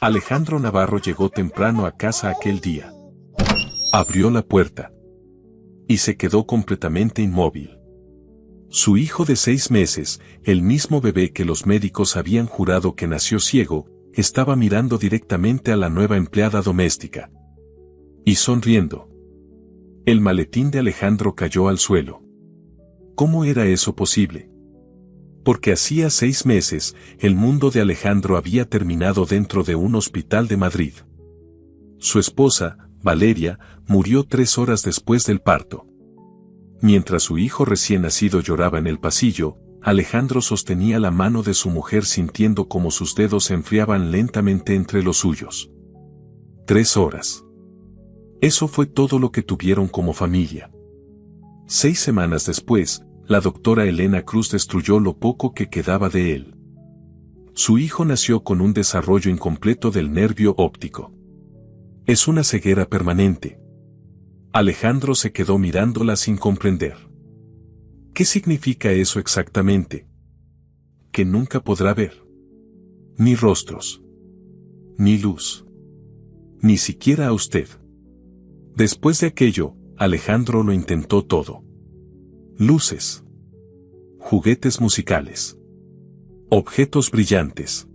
Alejandro Navarro llegó temprano a casa aquel día. Abrió la puerta y se quedó completamente inmóvil. Su hijo de 6 meses, el mismo bebé que los médicos habían jurado que nació ciego, estaba mirando directamente a la nueva empleada doméstica. Y sonriendo. El maletín de Alejandro cayó al suelo. ¿Cómo era eso posible? Porque hacía 6 meses, el mundo de Alejandro había terminado dentro de un hospital de Madrid. Su esposa, Valeria, murió 3 horas después del parto. Mientras su hijo recién nacido lloraba en el pasillo, Alejandro sostenía la mano de su mujer sintiendo cómo sus dedos se enfriaban lentamente entre los suyos. 3 horas. Eso fue todo lo que tuvieron como familia. 6 semanas después, la doctora Elena Cruz destruyó lo poco que quedaba de él. Su hijo nació con un desarrollo incompleto del nervio óptico. Es una ceguera permanente. Alejandro se quedó mirándola sin comprender. ¿Qué significa eso exactamente? Que nunca podrá ver. Ni rostros. Ni luz. Ni siquiera a usted. Después de aquello, Alejandro lo intentó todo. Luces. Juguetes musicales. Objetos brillantes.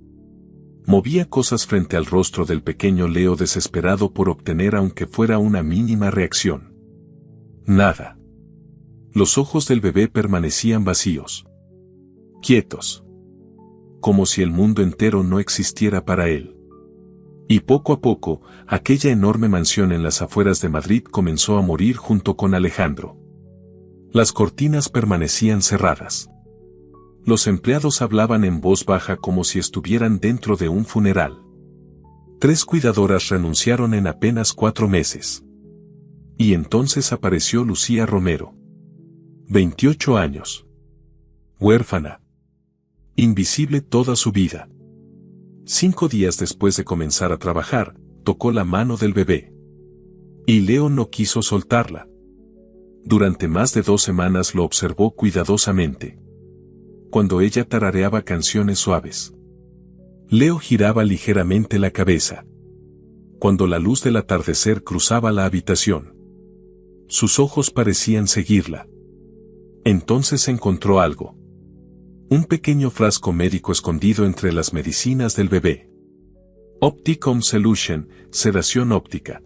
Movía cosas frente al rostro del pequeño Leo desesperado por obtener aunque fuera una mínima reacción. Nada. Los ojos del bebé permanecían vacíos. Quietos. Como si el mundo entero no existiera para él. Y poco a poco, aquella enorme mansión en las afueras de Madrid comenzó a morir junto con Alejandro. Las cortinas permanecían cerradas. Los empleados hablaban en voz baja como si estuvieran dentro de un funeral. 3 cuidadoras renunciaron en apenas 4 meses. Y entonces apareció Lucía Romero. 28 años. Huérfana. Invisible toda su vida. 5 días después de comenzar a trabajar, tocó la mano del bebé. Y Leo no quiso soltarla. Durante más de 2 semanas lo observó cuidadosamente. Cuando ella tarareaba canciones suaves, Leo giraba ligeramente la cabeza. Cuando la luz del atardecer cruzaba la habitación, sus ojos parecían seguirla. Entonces encontró algo. Un pequeño frasco médico escondido entre las medicinas del bebé. Opticom Solution, sedación óptica.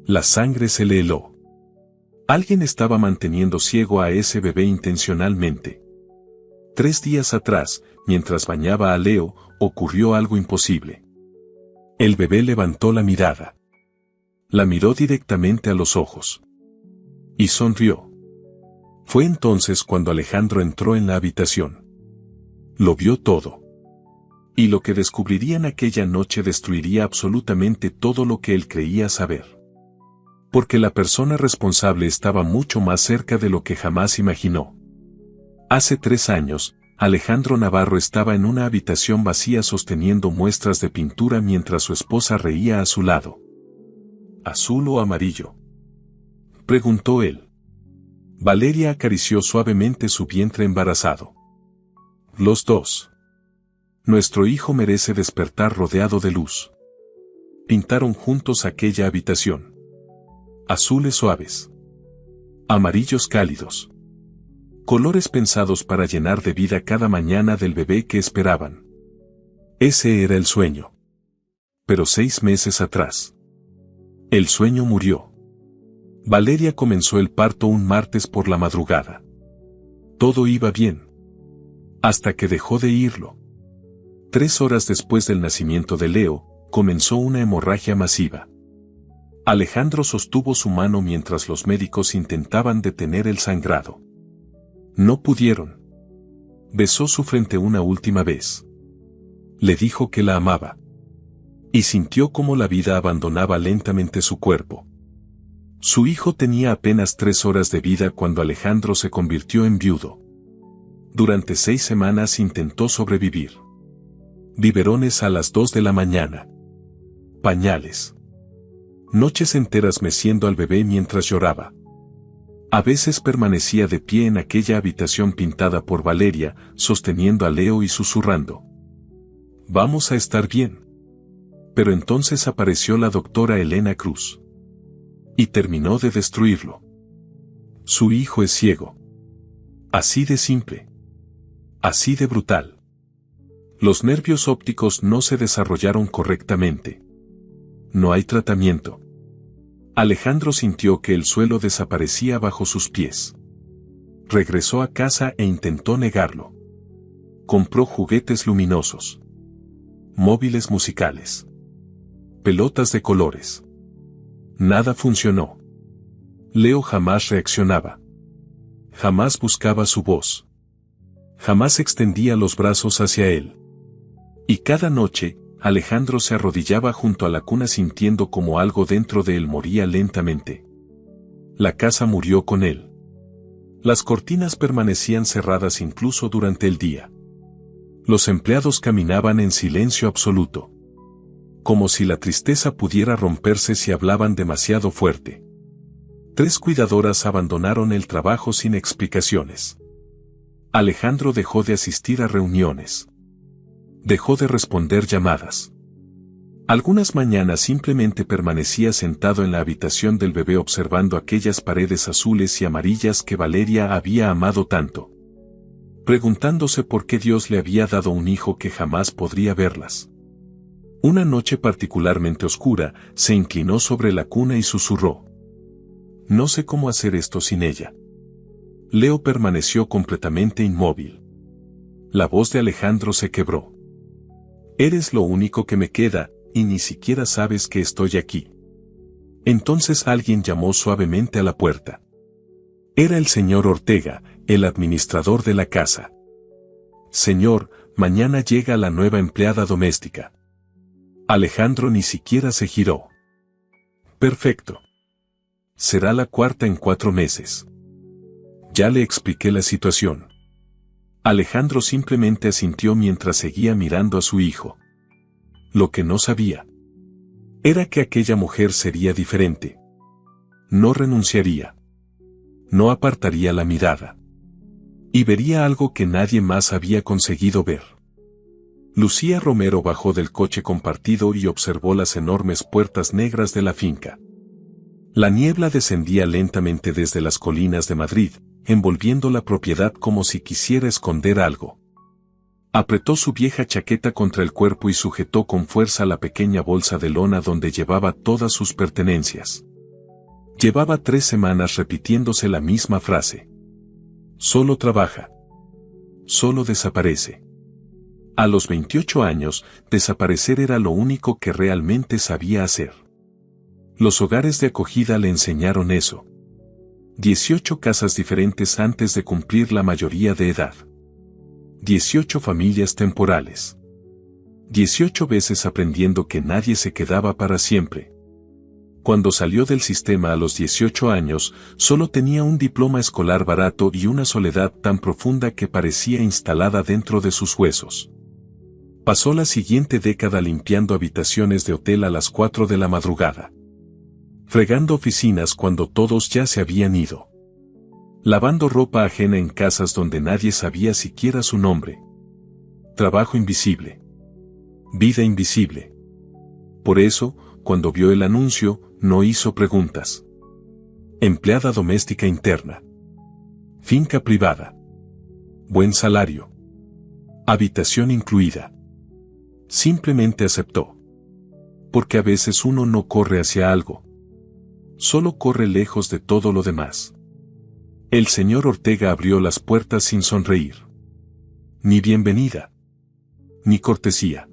La sangre se le heló. Alguien estaba manteniendo ciego a ese bebé intencionalmente. 3 días atrás, mientras bañaba a Leo, ocurrió algo imposible. El bebé levantó la mirada. La miró directamente a los ojos. Y sonrió. Fue entonces cuando Alejandro entró en la habitación. Lo vio todo. Y lo que descubrirían aquella noche destruiría absolutamente todo lo que él creía saber. Porque la persona responsable estaba mucho más cerca de lo que jamás imaginó. Hace 3 años, Alejandro Navarro estaba en una habitación vacía sosteniendo muestras de pintura mientras su esposa reía a su lado. ¿Azul o amarillo?, preguntó él. Valeria acarició suavemente su vientre embarazado. Los dos. Nuestro hijo merece despertar rodeado de luz. Pintaron juntos aquella habitación. Azules suaves. Amarillos cálidos. Colores pensados para llenar de vida cada mañana del bebé que esperaban. Ese era el sueño. Pero 6 meses atrás, el sueño murió. Valeria comenzó el parto un martes por la madrugada. Todo iba bien. Hasta que dejó de irlo. 3 horas después del nacimiento de Leo, comenzó una hemorragia masiva. Alejandro sostuvo su mano mientras los médicos intentaban detener el sangrado. No pudieron. Besó su frente una última vez. Le dijo que la amaba. Y sintió cómo la vida abandonaba lentamente su cuerpo. Su hijo tenía apenas 3 horas de vida cuando Alejandro se convirtió en viudo. Durante 6 semanas intentó sobrevivir. Biberones a las 2 de la mañana. Pañales. Noches enteras meciendo al bebé mientras lloraba. A veces permanecía de pie en aquella habitación pintada por Valeria, sosteniendo a Leo y susurrando. Vamos a estar bien. Pero entonces apareció la doctora Elena Cruz. Y terminó de destruirlo. Su hijo es ciego. Así de simple. Así de brutal. Los nervios ópticos no se desarrollaron correctamente. No hay tratamiento. Alejandro sintió que el suelo desaparecía bajo sus pies. Regresó a casa e intentó negarlo. Compró juguetes luminosos. Móviles musicales. Pelotas de colores. Nada funcionó. Leo jamás reaccionaba. Jamás buscaba su voz. Jamás extendía los brazos hacia él. Y cada noche, Alejandro se arrodillaba junto a la cuna sintiendo como algo dentro de él moría lentamente. La casa murió con él. Las cortinas permanecían cerradas incluso durante el día. Los empleados caminaban en silencio absoluto. Como si la tristeza pudiera romperse si hablaban demasiado fuerte. 3 cuidadoras abandonaron el trabajo sin explicaciones. Alejandro dejó de asistir a reuniones. Dejó de responder llamadas. Algunas mañanas simplemente permanecía sentado en la habitación del bebé observando aquellas paredes azules y amarillas que Valeria había amado tanto. Preguntándose por qué Dios le había dado un hijo que jamás podría verlas. Una noche particularmente oscura, se inclinó sobre la cuna y susurró. No sé cómo hacer esto sin ella. Leo permaneció completamente inmóvil. La voz de Alejandro se quebró. Eres lo único que me queda, y ni siquiera sabes que estoy aquí. Entonces alguien llamó suavemente a la puerta. Era el señor Ortega, el administrador de la casa. Señor, mañana llega la nueva empleada doméstica. Alejandro ni siquiera se giró. Perfecto. Será la 4ª en 4 meses. Ya le expliqué la situación. Alejandro simplemente asintió mientras seguía mirando a su hijo. Lo que no sabía era que aquella mujer sería diferente. No renunciaría. No apartaría la mirada. Y vería algo que nadie más había conseguido ver. Lucía Romero bajó del coche compartido y observó las enormes puertas negras de la finca. La niebla descendía lentamente desde las colinas de Madrid, envolviendo la propiedad como si quisiera esconder algo. Apretó su vieja chaqueta contra el cuerpo y sujetó con fuerza la pequeña bolsa de lona donde llevaba todas sus pertenencias. Llevaba 3 semanas repitiéndose la misma frase. Solo trabaja. Solo desaparece. A los 28 años, desaparecer era lo único que realmente sabía hacer. Los hogares de acogida le enseñaron eso. 18 casas diferentes antes de cumplir la mayoría de edad. 18 familias temporales. 18 veces aprendiendo que nadie se quedaba para siempre. Cuando salió del sistema a los 18 años, solo tenía un diploma escolar barato y una soledad tan profunda que parecía instalada dentro de sus huesos. Pasó la siguiente década limpiando habitaciones de hotel a las 4 de la madrugada. Fregando oficinas cuando todos ya se habían ido. Lavando ropa ajena en casas donde nadie sabía siquiera su nombre. Trabajo invisible. Vida invisible. Por eso, cuando vio el anuncio, no hizo preguntas. Empleada doméstica interna. Finca privada. Buen salario. Habitación incluida. Simplemente aceptó. Porque a veces uno no corre hacia algo. Solo corre lejos de todo lo demás. El señor Ortega abrió las puertas sin sonreír. Ni bienvenida. Ni cortesía.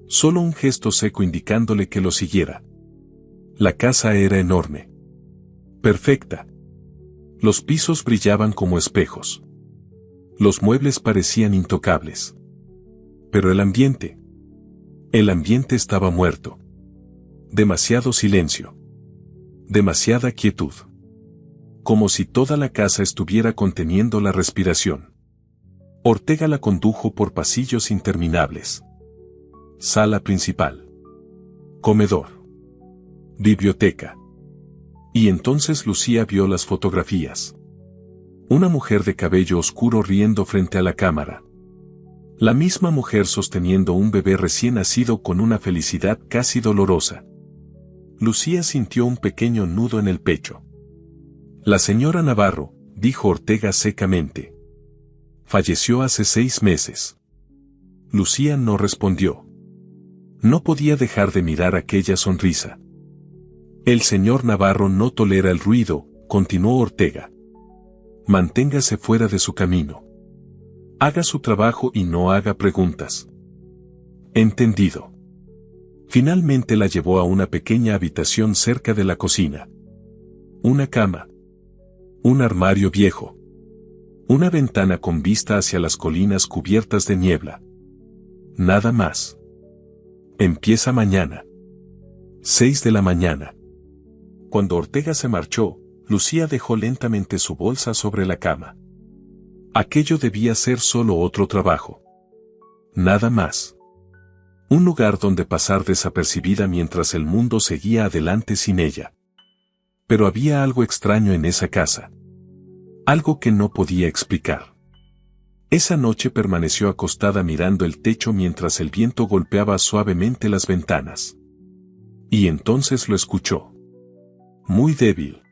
Solo un gesto seco indicándole que lo siguiera. La casa era enorme. Perfecta. Los pisos brillaban como espejos. Los muebles parecían intocables. Pero el ambiente estaba muerto. Demasiado silencio. Demasiada quietud. Como si toda la casa estuviera conteniendo la respiración. Ortega la condujo por pasillos interminables. Sala principal. Comedor. Biblioteca. Y entonces Lucía vio las fotografías. Una mujer de cabello oscuro riendo frente a la cámara. La misma mujer sosteniendo un bebé recién nacido con una felicidad casi dolorosa. Lucía sintió un pequeño nudo en el pecho. La señora Navarro, dijo Ortega secamente. Falleció hace 6 meses. Lucía no respondió. No podía dejar de mirar aquella sonrisa. El señor Navarro no tolera el ruido, continuó Ortega. Manténgase fuera de su camino. Haga su trabajo y no haga preguntas. Entendido. Finalmente la llevó a una pequeña habitación cerca de la cocina. Una cama. Un armario viejo. Una ventana con vista hacia las colinas cubiertas de niebla. Nada más. Empieza mañana. 6 de la mañana. Cuando Ortega se marchó, Lucía dejó lentamente su bolsa sobre la cama. Aquello debía ser solo otro trabajo. Nada más. Un lugar donde pasar desapercibida mientras el mundo seguía adelante sin ella. Pero había algo extraño en esa casa. Algo que no podía explicar. Esa noche permaneció acostada mirando el techo mientras el viento golpeaba suavemente las ventanas. Y entonces lo escuchó. Muy débil.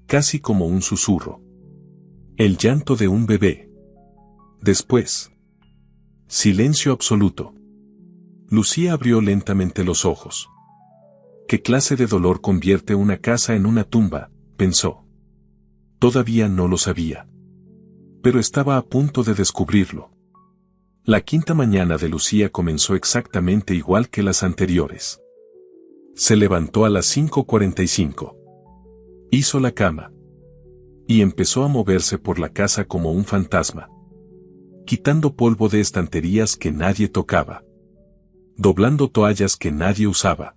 Casi como un susurro. El llanto de un bebé. Después. Silencio absoluto. Lucía abrió lentamente los ojos. ¿Qué clase de dolor convierte una casa en una tumba?, pensó. Todavía no lo sabía. Pero estaba a punto de descubrirlo. La quinta mañana de Lucía comenzó exactamente igual que las anteriores. Se levantó a las 5:45. Hizo la cama. Y empezó a moverse por la casa como un fantasma. Quitando polvo de estanterías que nadie tocaba. Doblando toallas que nadie usaba.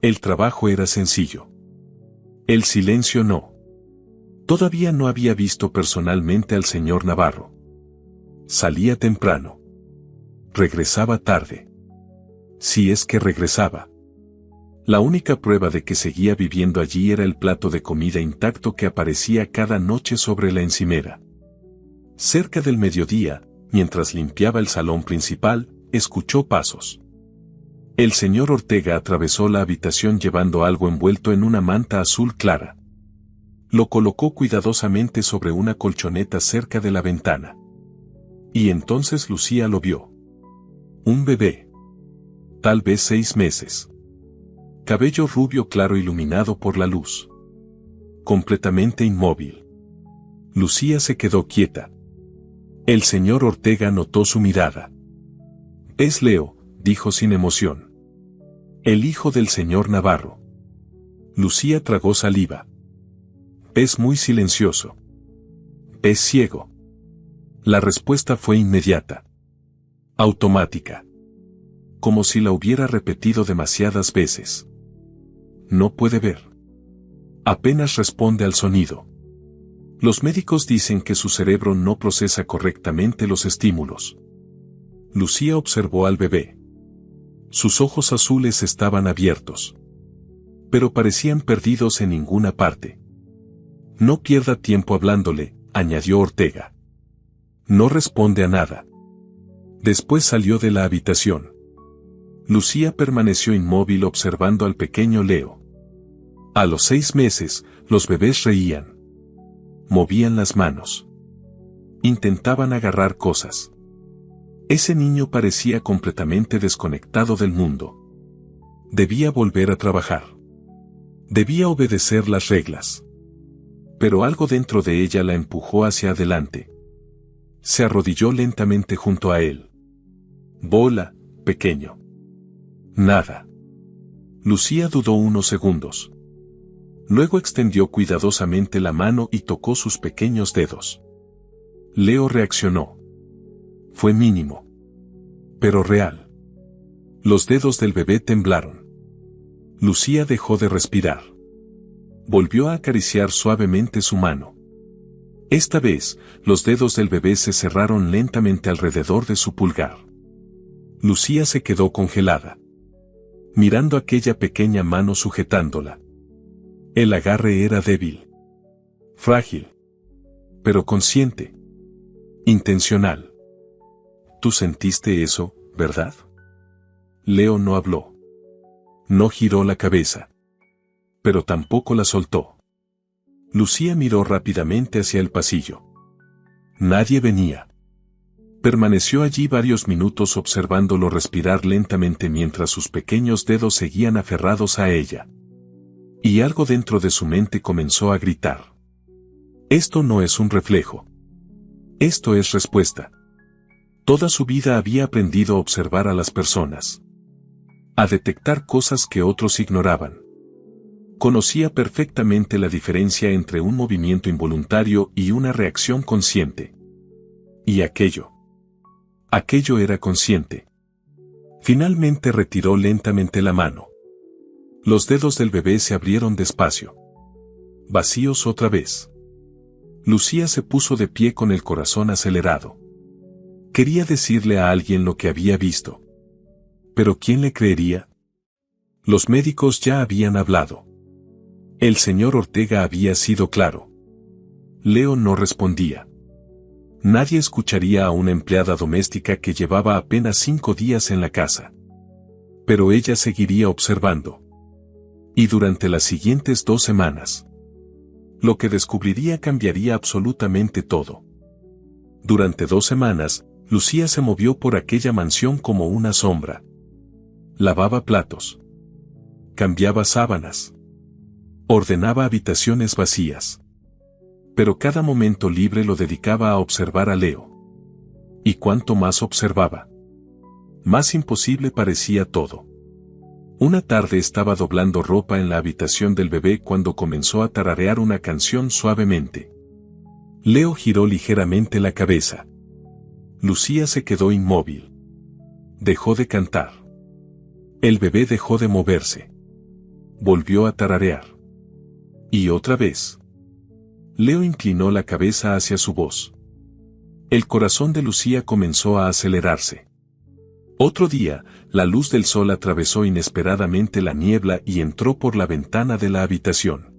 El trabajo era sencillo. El silencio no. Todavía no había visto personalmente al señor Navarro. Salía temprano. Regresaba tarde. Si es que regresaba. La única prueba de que seguía viviendo allí era el plato de comida intacto que aparecía cada noche sobre la encimera. Cerca del mediodía, mientras limpiaba el salón principal, escuchó pasos. El señor Ortega atravesó la habitación llevando algo envuelto en una manta azul clara. Lo colocó cuidadosamente sobre una colchoneta cerca de la ventana. Y entonces Lucía lo vio. Un bebé. Tal vez 6 meses. Cabello rubio claro iluminado por la luz. Completamente inmóvil. Lucía se quedó quieta. El señor Ortega notó su mirada. Es Leo, dijo sin emoción. El hijo del señor Navarro. Lucía tragó saliva. Es muy silencioso. Es ciego. La respuesta fue inmediata. Automática. Como si la hubiera repetido demasiadas veces. No puede ver. Apenas responde al sonido. Los médicos dicen que su cerebro no procesa correctamente los estímulos. Lucía observó al bebé. Sus ojos azules estaban abiertos. Pero parecían perdidos en ninguna parte. No pierda tiempo hablándole, añadió Ortega. No responde a nada. Después salió de la habitación. Lucía permaneció inmóvil observando al pequeño Leo. A los 6 meses, los bebés reían. Movían las manos. Intentaban agarrar cosas. Ese niño parecía completamente desconectado del mundo. Debía volver a trabajar. Debía obedecer las reglas. Pero algo dentro de ella la empujó hacia adelante. Se arrodilló lentamente junto a él. Bola, pequeño. Nada. Lucía dudó unos segundos. Luego extendió cuidadosamente la mano y tocó sus pequeños dedos. Leo reaccionó. Fue mínimo. Pero real. Los dedos del bebé temblaron. Lucía dejó de respirar. Volvió a acariciar suavemente su mano. Esta vez, los dedos del bebé se cerraron lentamente alrededor de su pulgar. Lucía se quedó congelada. Mirando aquella pequeña mano sujetándola. El agarre era débil. Frágil. Pero consciente. Intencional. Tú sentiste eso, ¿verdad? Leo no habló. No giró la cabeza. Pero tampoco la soltó. Lucía miró rápidamente hacia el pasillo. Nadie venía. Permaneció allí varios minutos observándolo respirar lentamente mientras sus pequeños dedos seguían aferrados a ella. Y algo dentro de su mente comenzó a gritar. Esto no es un reflejo. Esto es respuesta. Toda su vida había aprendido a observar a las personas. A detectar cosas que otros ignoraban. Conocía perfectamente la diferencia entre un movimiento involuntario y una reacción consciente. Y aquello era consciente. Finalmente retiró lentamente la mano. Los dedos del bebé se abrieron despacio. Vacíos otra vez. Lucía se puso de pie con el corazón acelerado. Quería decirle a alguien lo que había visto. ¿Pero quién le creería? Los médicos ya habían hablado. El señor Ortega había sido claro. Leo no respondía. Nadie escucharía a una empleada doméstica que llevaba apenas 5 días en la casa. Pero ella seguiría observando. Y durante las siguientes 2 semanas, lo que descubriría cambiaría absolutamente todo. Durante 2 semanas, Lucía se movió por aquella mansión como una sombra. Lavaba platos. Cambiaba sábanas. Ordenaba habitaciones vacías. Pero cada momento libre lo dedicaba a observar a Leo. Y cuanto más observaba, más imposible parecía todo. Una tarde estaba doblando ropa en la habitación del bebé cuando comenzó a tararear una canción suavemente. Leo giró ligeramente la cabeza. Lucía se quedó inmóvil. Dejó de cantar. El bebé dejó de moverse. Volvió a tararear. Y otra vez. Leo inclinó la cabeza hacia su voz. El corazón de Lucía comenzó a acelerarse. Otro día, la luz del sol atravesó inesperadamente la niebla y entró por la ventana de la habitación.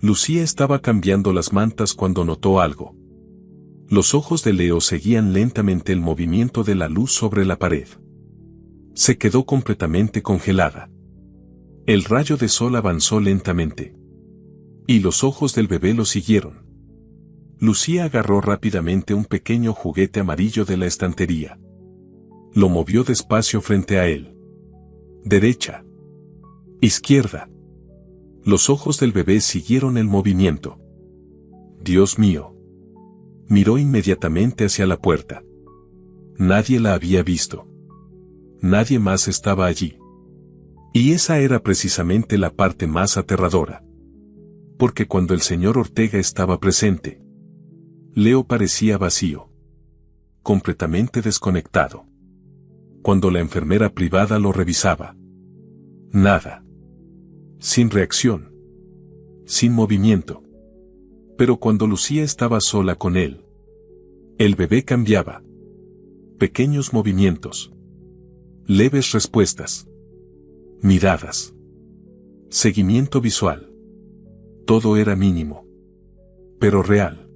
Lucía estaba cambiando las mantas cuando notó algo. Los ojos de Leo seguían lentamente el movimiento de la luz sobre la pared. Se quedó completamente congelada. El rayo de sol avanzó lentamente. Y los ojos del bebé lo siguieron. Lucía agarró rápidamente un pequeño juguete amarillo de la estantería. Lo movió despacio frente a él. Derecha. Izquierda. Los ojos del bebé siguieron el movimiento. Dios mío. Miró inmediatamente hacia la puerta. Nadie la había visto. Nadie más estaba allí. Y esa era precisamente la parte más aterradora. Porque cuando el señor Ortega estaba presente, Leo parecía vacío. Completamente desconectado. Cuando la enfermera privada lo revisaba. Nada. Sin reacción. Sin movimiento. Pero cuando Lucía estaba sola con él, el bebé cambiaba. Pequeños movimientos. Leves respuestas. Miradas. Seguimiento visual. Todo era mínimo. Pero real.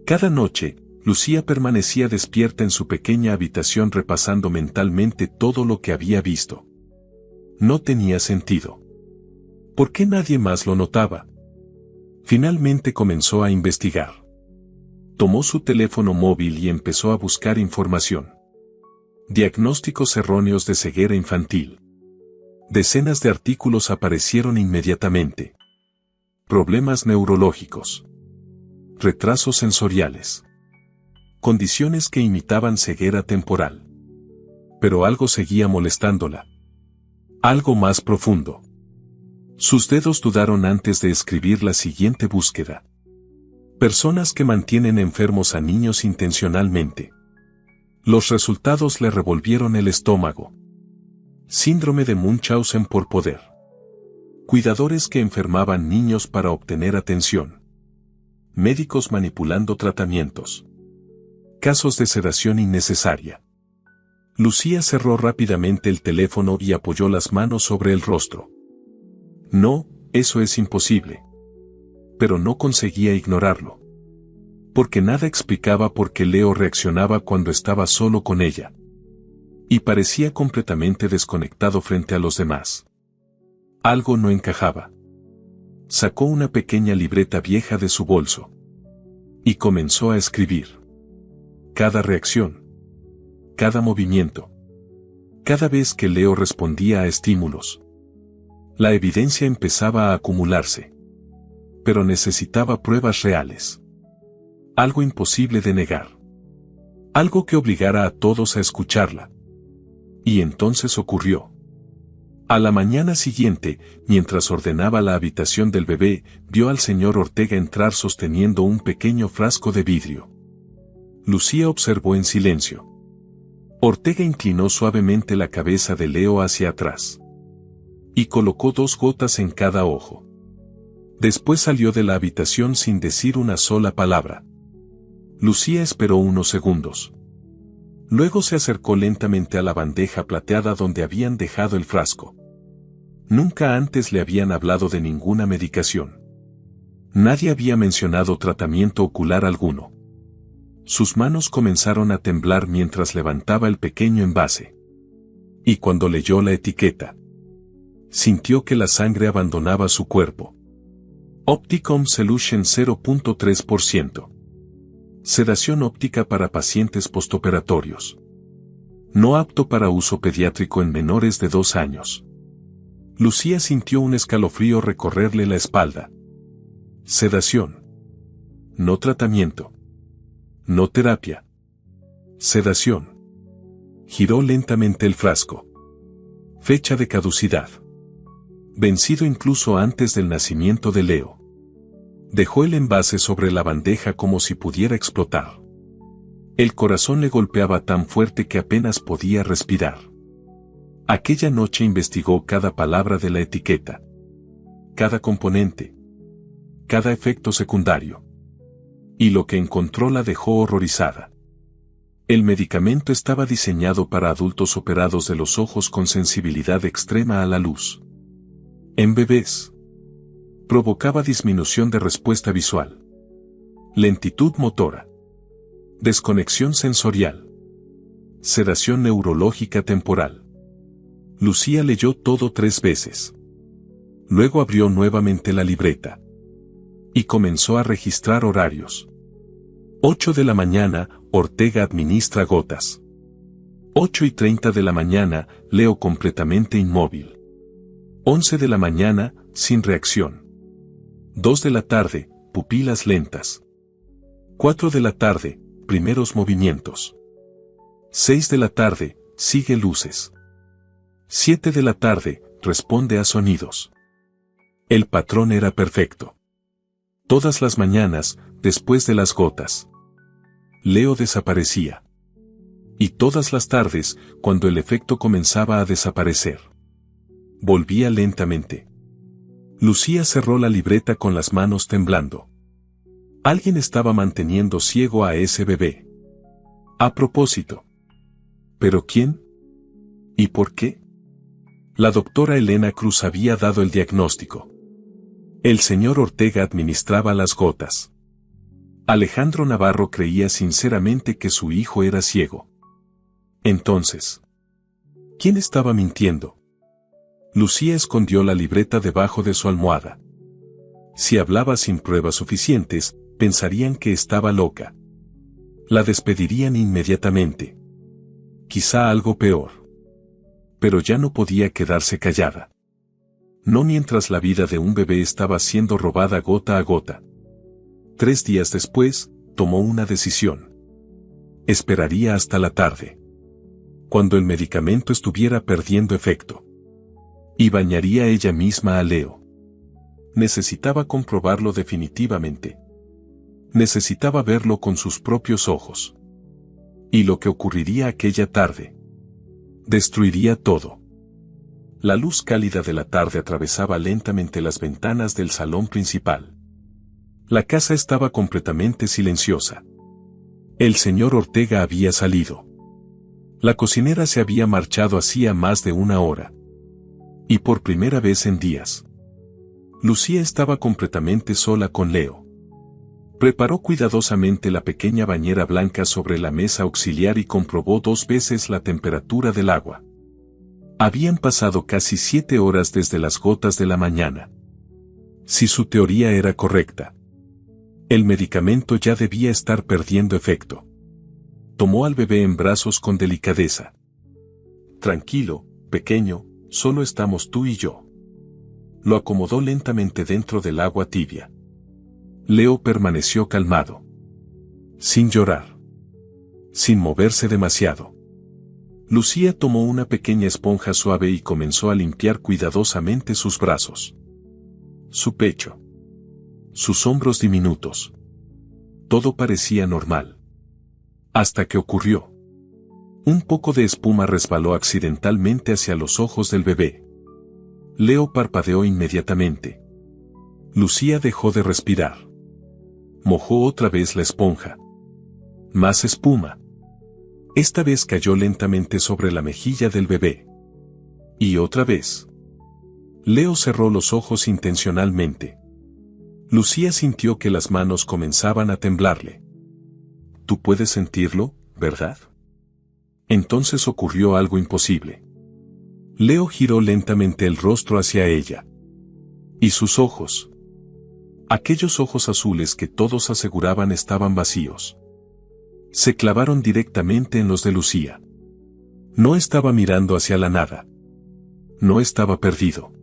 Cada noche, Lucía permanecía despierta en su pequeña habitación repasando mentalmente todo lo que había visto. No tenía sentido. ¿Por qué nadie más lo notaba? Finalmente comenzó a investigar. Tomó su teléfono móvil y empezó a buscar información. Diagnósticos erróneos de ceguera infantil. Decenas de artículos aparecieron inmediatamente. Problemas neurológicos. Retrasos sensoriales. Condiciones que imitaban ceguera temporal. Pero algo seguía molestándola. Algo más profundo. Sus dedos dudaron antes de escribir la siguiente búsqueda. Personas que mantienen enfermos a niños intencionalmente. Los resultados le revolvieron el estómago. Síndrome de Munchausen por poder. Cuidadores que enfermaban niños para obtener atención. Médicos manipulando tratamientos. Casos de sedación innecesaria. Lucía cerró rápidamente el teléfono y apoyó las manos sobre el rostro. No, eso es imposible. Pero no conseguía ignorarlo. Porque nada explicaba por qué Leo reaccionaba cuando estaba solo con ella. Y parecía completamente desconectado frente a los demás. Algo no encajaba. Sacó una pequeña libreta vieja de su bolso. Y comenzó a escribir. Cada reacción. Cada movimiento. Cada vez que Leo respondía a estímulos. La evidencia empezaba a acumularse. Pero necesitaba pruebas reales. Algo imposible de negar. Algo que obligara a todos a escucharla. Y entonces ocurrió. A la mañana siguiente, mientras ordenaba la habitación del bebé, vio al señor Ortega entrar sosteniendo un pequeño frasco de vidrio. Lucía observó en silencio. Ortega inclinó suavemente la cabeza de Leo hacia atrás. Y colocó 2 gotas en cada ojo. Después salió de la habitación sin decir una sola palabra. Lucía esperó unos segundos. Luego se acercó lentamente a la bandeja plateada donde habían dejado el frasco. Nunca antes le habían hablado de ninguna medicación. Nadie había mencionado tratamiento ocular alguno. Sus manos comenzaron a temblar mientras levantaba el pequeño envase. Y cuando leyó la etiqueta, sintió que la sangre abandonaba su cuerpo. Opticom Solution 0.3%. Sedación óptica para pacientes postoperatorios. No apto para uso pediátrico en menores de 2 años. Lucía sintió un escalofrío recorrerle la espalda. Sedación. No tratamiento. No terapia. Sedación. Giró lentamente el frasco. Fecha de caducidad. Vencido incluso antes del nacimiento de Leo. Dejó el envase sobre la bandeja como si pudiera explotar. El corazón le golpeaba tan fuerte que apenas podía respirar. Aquella noche investigó cada palabra de la etiqueta. Cada componente. Cada efecto secundario. Y lo que encontró la dejó horrorizada. El medicamento estaba diseñado para adultos operados de los ojos con sensibilidad extrema a la luz. En bebés. Provocaba disminución de respuesta visual. Lentitud motora. Desconexión sensorial. Sedación neurológica temporal. Lucía leyó todo 3 veces. Luego abrió nuevamente la libreta. Y comenzó a registrar horarios. 8 de la mañana, Ortega administra gotas. 8:30 de la mañana, Leo completamente inmóvil. 11 de la mañana, sin reacción. 2 de la tarde, pupilas lentas. 4 de la tarde, primeros movimientos. 6 de la tarde, sigue luces. 7 de la tarde, responde a sonidos. El patrón era perfecto. Todas las mañanas, después de las gotas, Leo desaparecía. Y todas las tardes, cuando el efecto comenzaba a desaparecer, volvía lentamente. Lucía cerró la libreta con las manos temblando. Alguien estaba manteniendo ciego a ese bebé. A propósito. ¿Pero quién? ¿Y por qué? La doctora Elena Cruz había dado el diagnóstico. El señor Ortega administraba las gotas. Alejandro Navarro creía sinceramente que su hijo era ciego. Entonces, ¿quién estaba mintiendo? Lucía escondió la libreta debajo de su almohada. Si hablaba sin pruebas suficientes, pensarían que estaba loca. La despedirían inmediatamente. Quizá algo peor. Pero ya no podía quedarse callada. No mientras la vida de un bebé estaba siendo robada gota a gota. 3 días después, tomó una decisión. Esperaría hasta la tarde. Cuando el medicamento estuviera perdiendo efecto. Y bañaría ella misma a Leo. Necesitaba comprobarlo definitivamente. Necesitaba verlo con sus propios ojos. Y lo que ocurriría aquella tarde. Destruiría todo. La luz cálida de la tarde atravesaba lentamente las ventanas del salón principal. La casa estaba completamente silenciosa. El señor Ortega había salido. La cocinera se había marchado hacía más de 1 hora. Y por primera vez en días, Lucía estaba completamente sola con Leo. Preparó cuidadosamente la pequeña bañera blanca sobre la mesa auxiliar y comprobó 2 veces la temperatura del agua. Habían pasado casi 7 horas desde las gotas de la mañana. Si su teoría era correcta, el medicamento ya debía estar perdiendo efecto. Tomó al bebé en brazos con delicadeza. Tranquilo, pequeño, solo estamos tú y yo. Lo acomodó lentamente dentro del agua tibia. Leo permaneció calmado. Sin llorar. Sin moverse demasiado. Lucía tomó una pequeña esponja suave y comenzó a limpiar cuidadosamente sus brazos. Su pecho. Sus hombros diminutos. Todo parecía normal. Hasta que ocurrió. Un poco de espuma resbaló accidentalmente hacia los ojos del bebé. Leo parpadeó inmediatamente. Lucía dejó de respirar. Mojó otra vez la esponja. Más espuma. Esta vez cayó lentamente sobre la mejilla del bebé. Y otra vez. Leo cerró los ojos intencionalmente. Lucía sintió que las manos comenzaban a temblarle. Tú puedes sentirlo, ¿verdad? Entonces ocurrió algo imposible. Leo giró lentamente el rostro hacia ella. Y sus ojos. Aquellos ojos azules que todos aseguraban estaban vacíos. Se clavaron directamente en los de Lucía. No estaba mirando hacia la nada. No estaba perdido.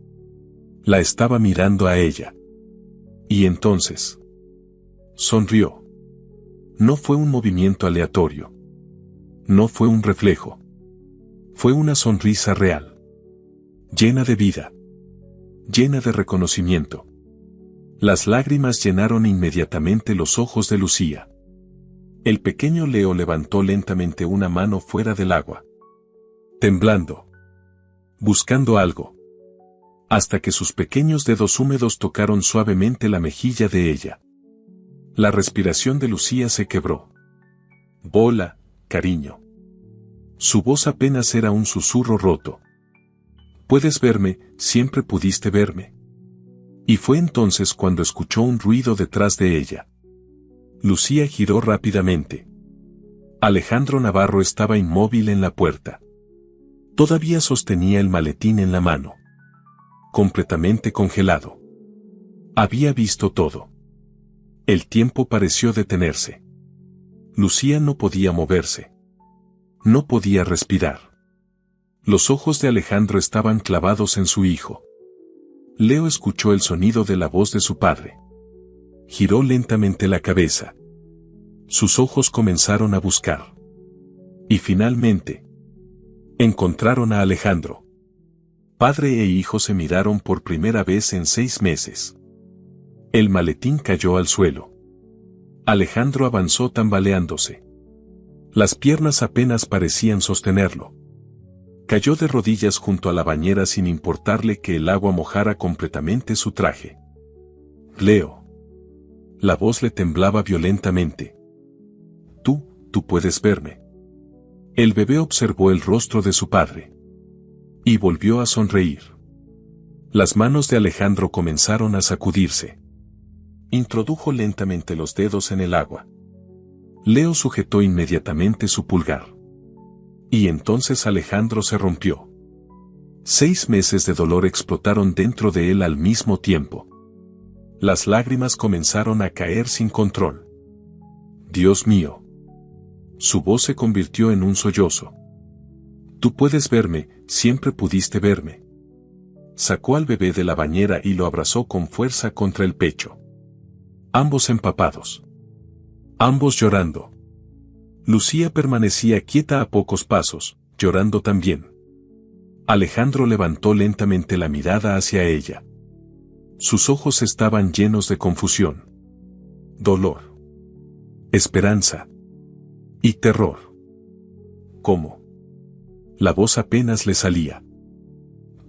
La estaba mirando a ella. Y entonces sonrió. No fue un movimiento aleatorio. No fue un reflejo. Fue una sonrisa real. Llena de vida. Llena de reconocimiento. Las lágrimas llenaron inmediatamente los ojos de Lucía. El pequeño Leo levantó lentamente una mano fuera del agua. Temblando. Buscando algo. Hasta que sus pequeños dedos húmedos tocaron suavemente la mejilla de ella. La respiración de Lucía se quebró. Bola, cariño. Su voz apenas era un susurro roto. Puedes verme, siempre pudiste verme. Y fue entonces cuando escuchó un ruido detrás de ella. Lucía giró rápidamente. Alejandro Navarro estaba inmóvil en la puerta. Todavía sostenía el maletín en la mano. Completamente congelado. Había visto todo. El tiempo pareció detenerse. Lucía no podía moverse. No podía respirar. Los ojos de Alejandro estaban clavados en su hijo. Leo escuchó el sonido de la voz de su padre. Giró lentamente la cabeza. Sus ojos comenzaron a buscar. Y finalmente, encontraron a Alejandro. Padre e hijo se miraron por primera vez en 6 meses. El maletín cayó al suelo. Alejandro avanzó tambaleándose. Las piernas apenas parecían sostenerlo. Cayó de rodillas junto a la bañera sin importarle que el agua mojara completamente su traje. Leo. La voz le temblaba violentamente. Tú puedes verme. El bebé observó el rostro de su padre. Y volvió a sonreír. Las manos de Alejandro comenzaron a sacudirse. Introdujo lentamente los dedos en el agua. Leo sujetó inmediatamente su pulgar. Y entonces Alejandro se rompió. 6 meses de dolor explotaron dentro de él al mismo tiempo. Las lágrimas comenzaron a caer sin control. Dios mío. Su voz se convirtió en un sollozo. Tú puedes verme, siempre pudiste verme. Sacó al bebé de la bañera y lo abrazó con fuerza contra el pecho. Ambos empapados. Ambos llorando. Lucía permanecía quieta a pocos pasos, llorando también. Alejandro levantó lentamente la mirada hacia ella. Sus ojos estaban llenos de confusión, dolor, esperanza y terror. ¿Cómo? La voz apenas le salía.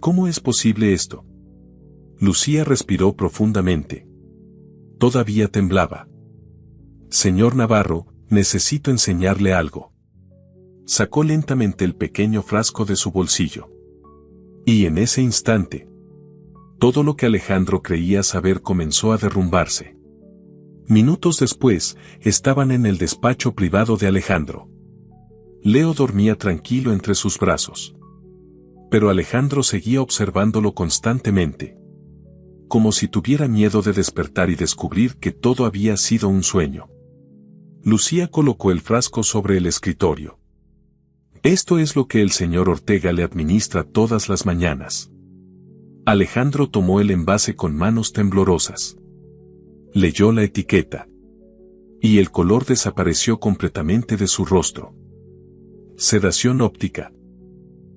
¿Cómo es posible esto? Lucía respiró profundamente. Todavía temblaba. Señor Navarro, necesito enseñarle algo. Sacó lentamente el pequeño frasco de su bolsillo. Y en ese instante, todo lo que Alejandro creía saber comenzó a derrumbarse. Minutos después, estaban en el despacho privado de Alejandro. Leo dormía tranquilo entre sus brazos. Pero Alejandro seguía observándolo constantemente. Como si tuviera miedo de despertar y descubrir que todo había sido un sueño. Lucía colocó el frasco sobre el escritorio. Esto es lo que el señor Ortega le administra todas las mañanas. Alejandro tomó el envase con manos temblorosas. Leyó la etiqueta. Y el color desapareció completamente de su rostro. Sedación óptica.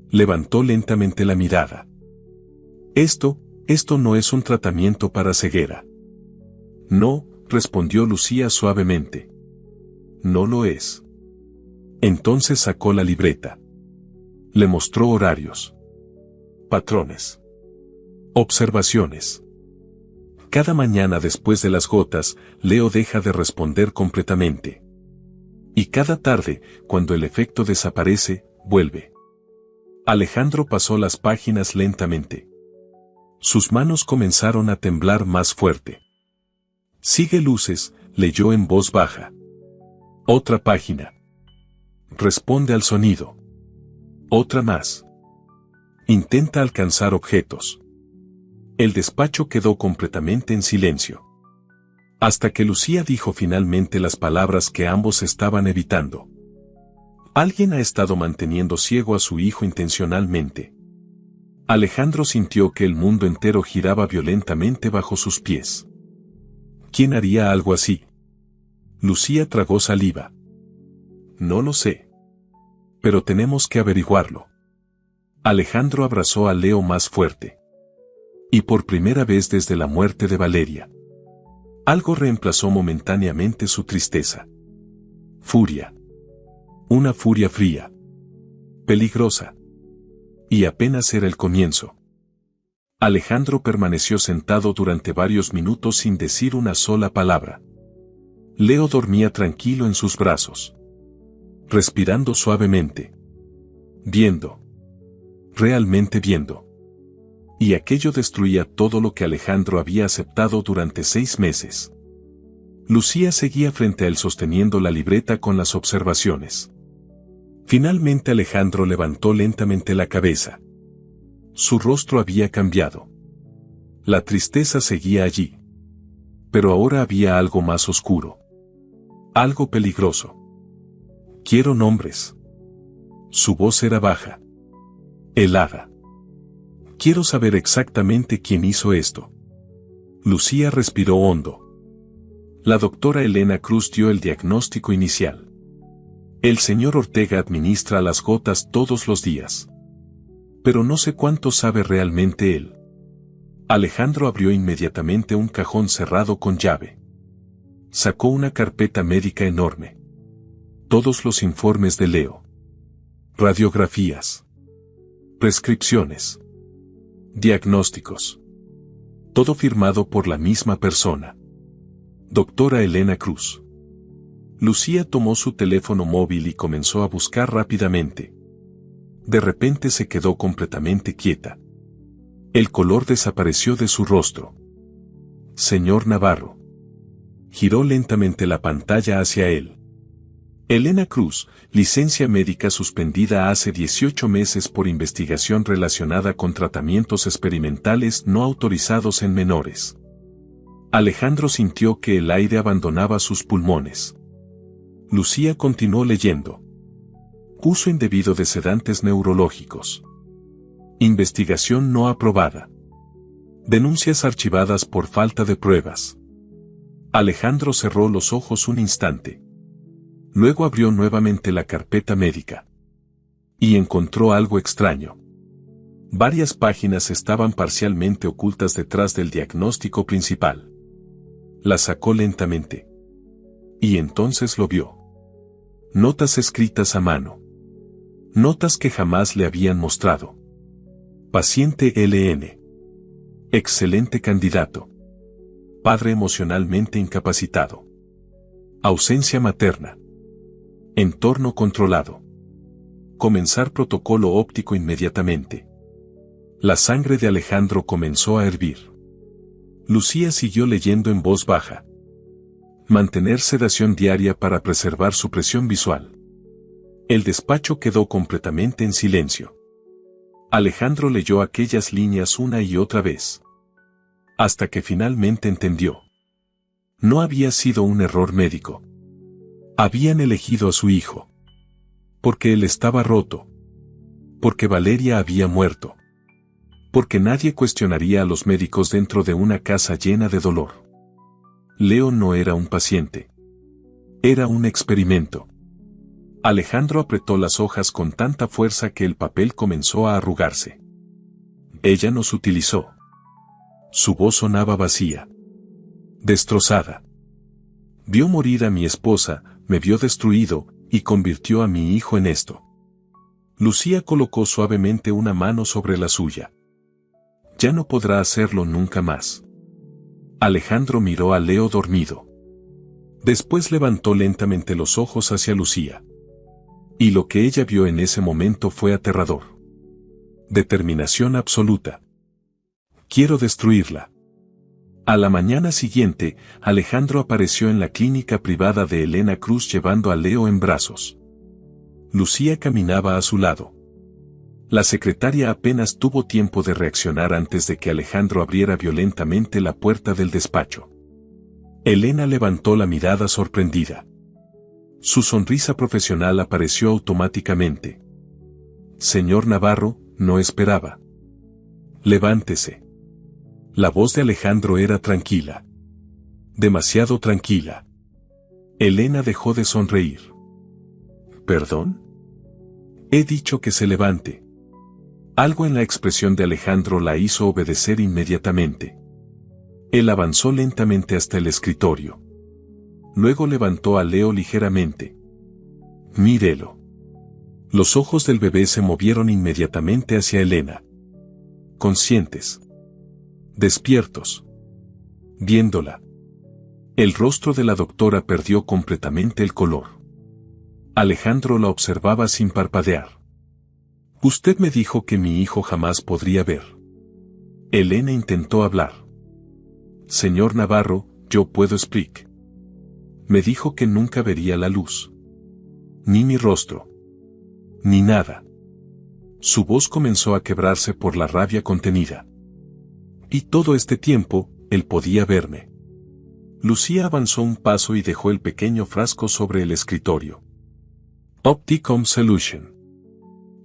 Levantó lentamente la mirada. Esto no es un tratamiento para ceguera. No, respondió Lucía suavemente. No lo es. Entonces sacó la libreta. Le mostró horarios. Patrones. Observaciones. Cada mañana después de las gotas, Leo deja de responder completamente. Y cada tarde, cuando el efecto desaparece, vuelve. Alejandro pasó las páginas lentamente. Sus manos comenzaron a temblar más fuerte. Sigue luces, leyó en voz baja. Otra página. Responde al sonido. Otra más. Intenta alcanzar objetos. El despacho quedó completamente en silencio. Hasta que Lucía dijo finalmente las palabras que ambos estaban evitando. Alguien ha estado manteniendo ciego a su hijo intencionalmente. Alejandro sintió que el mundo entero giraba violentamente bajo sus pies. ¿Quién haría algo así? Lucía tragó saliva. No lo sé. Pero tenemos que averiguarlo. Alejandro abrazó a Leo más fuerte. Y por primera vez desde la muerte de Valeria. Algo reemplazó momentáneamente su tristeza. Furia. Una furia fría. Peligrosa. Y apenas era el comienzo. Alejandro permaneció sentado durante varios minutos sin decir una sola palabra. Leo dormía tranquilo en sus brazos. Respirando suavemente. Viendo. Realmente viendo. Y aquello destruía todo lo que Alejandro había aceptado durante 6 meses. Lucía seguía frente a él sosteniendo la libreta con las observaciones. Finalmente Alejandro levantó lentamente la cabeza. Su rostro había cambiado. La tristeza seguía allí. Pero ahora había algo más oscuro. Algo peligroso. Quiero nombres. Su voz era baja. Helada. Quiero saber exactamente quién hizo esto. Lucía respiró hondo. La doctora Elena Cruz dio el diagnóstico inicial. El señor Ortega administra las gotas todos los días. Pero no sé cuánto sabe realmente él. Alejandro abrió inmediatamente un cajón cerrado con llave. Sacó una carpeta médica enorme. Todos los informes de Leo. Radiografías. Prescripciones. Diagnósticos. Todo firmado por la misma persona. Doctora Elena Cruz. Lucía tomó su teléfono móvil y comenzó a buscar rápidamente. De repente se quedó completamente quieta. El color desapareció de su rostro. Señor Navarro. Giró lentamente la pantalla hacia él. Elena Cruz, licencia médica suspendida hace 18 meses por investigación relacionada con tratamientos experimentales no autorizados en menores. Alejandro sintió que el aire abandonaba sus pulmones. Lucía continuó leyendo. Uso indebido de sedantes neurológicos. Investigación no aprobada. Denuncias archivadas por falta de pruebas. Alejandro cerró los ojos un instante. Luego abrió nuevamente la carpeta médica. Y encontró algo extraño. Varias páginas estaban parcialmente ocultas detrás del diagnóstico principal. Las sacó lentamente. Y entonces lo vio. Notas escritas a mano. Notas que jamás le habían mostrado. Paciente LN. Excelente candidato. Padre emocionalmente incapacitado. Ausencia materna. Entorno controlado. Comenzar protocolo óptico inmediatamente. La sangre de Alejandro comenzó a hervir. Lucía siguió leyendo en voz baja. Mantener sedación diaria para preservar su presión visual. El despacho quedó completamente en silencio. Alejandro leyó aquellas líneas una y otra vez. Hasta que finalmente entendió. No había sido un error médico. Habían elegido a su hijo. Porque él estaba roto. Porque Valeria había muerto. Porque nadie cuestionaría a los médicos dentro de una casa llena de dolor. Leo no era un paciente. Era un experimento. Alejandro apretó las hojas con tanta fuerza que el papel comenzó a arrugarse. Ella nos utilizó. Su voz sonaba vacía. Destrozada. Vio morir a mi esposa, me vio destruido, y convirtió a mi hijo en esto. Lucía colocó suavemente una mano sobre la suya. Ya no podrá hacerlo nunca más. Alejandro miró a Leo dormido. Después levantó lentamente los ojos hacia Lucía. Y lo que ella vio en ese momento fue aterrador. Determinación absoluta. Quiero destruirla. A la mañana siguiente, Alejandro apareció en la clínica privada de Elena Cruz llevando a Leo en brazos. Lucía caminaba a su lado. La secretaria apenas tuvo tiempo de reaccionar antes de que Alejandro abriera violentamente la puerta del despacho. Elena levantó la mirada sorprendida. Su sonrisa profesional apareció automáticamente. Señor Navarro, no esperaba. Levántese. La voz de Alejandro era tranquila. Demasiado tranquila. Elena dejó de sonreír. ¿Perdón? He dicho que se levante. Algo en la expresión de Alejandro la hizo obedecer inmediatamente. Él avanzó lentamente hasta el escritorio. Luego levantó a Leo ligeramente. Mírelo. Los ojos del bebé se movieron inmediatamente hacia Elena. Conscientes. Despiertos. Viéndola. El rostro de la doctora perdió completamente el color. Alejandro la observaba sin parpadear. Usted me dijo que mi hijo jamás podría ver. Elena intentó hablar. Señor Navarro, yo puedo explicar. Me dijo que nunca vería la luz. Ni mi rostro. Ni nada. Su voz comenzó a quebrarse por la rabia contenida. Y todo este tiempo, él podía verme. Lucía avanzó un paso y dejó el pequeño frasco sobre el escritorio. Opticom Solution.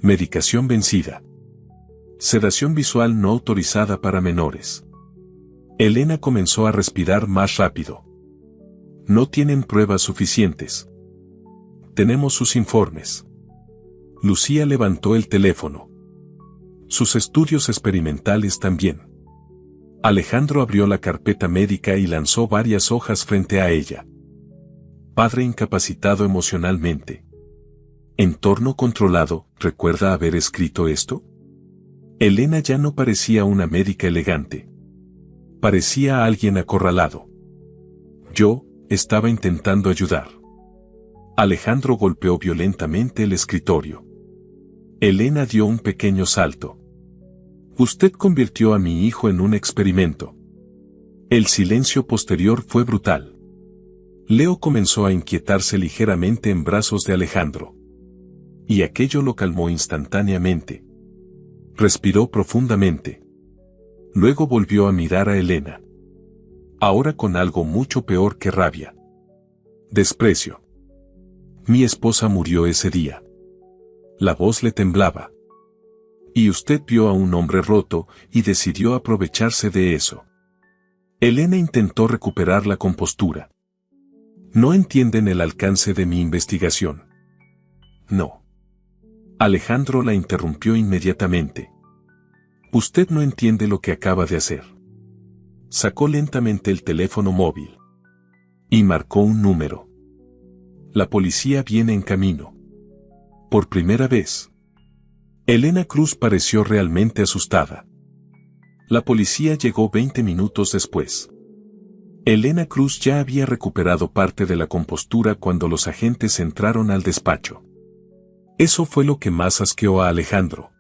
Medicación vencida. Sedación visual no autorizada para menores. Elena comenzó a respirar más rápido. No tienen pruebas suficientes. Tenemos sus informes. Lucía levantó el teléfono. Sus estudios experimentales también. Alejandro abrió la carpeta médica y lanzó varias hojas frente a ella. Padre incapacitado emocionalmente. Entorno controlado, ¿recuerda haber escrito esto? Elena ya no parecía una médica elegante. Parecía alguien acorralado. Yo estaba intentando ayudar. Alejandro golpeó violentamente el escritorio. Elena dio un pequeño salto. Usted convirtió a mi hijo en un experimento. El silencio posterior fue brutal. Leo comenzó a inquietarse ligeramente en brazos de Alejandro. Y aquello lo calmó instantáneamente. Respiró profundamente. Luego volvió a mirar a Elena. Ahora con algo mucho peor que rabia. Desprecio. Mi esposa murió ese día. La voz le temblaba. Y usted vio a un hombre roto y decidió aprovecharse de eso. Elena intentó recuperar la compostura. No entienden el alcance de mi investigación. No. Alejandro la interrumpió inmediatamente. Usted no entiende lo que acaba de hacer. Sacó lentamente el teléfono móvil. Y marcó un número. La policía viene en camino. Por primera vez. Elena Cruz pareció realmente asustada. La policía llegó 20 minutos después. Elena Cruz ya había recuperado parte de la compostura cuando los agentes entraron al despacho. Eso fue lo que más asqueó a Alejandro.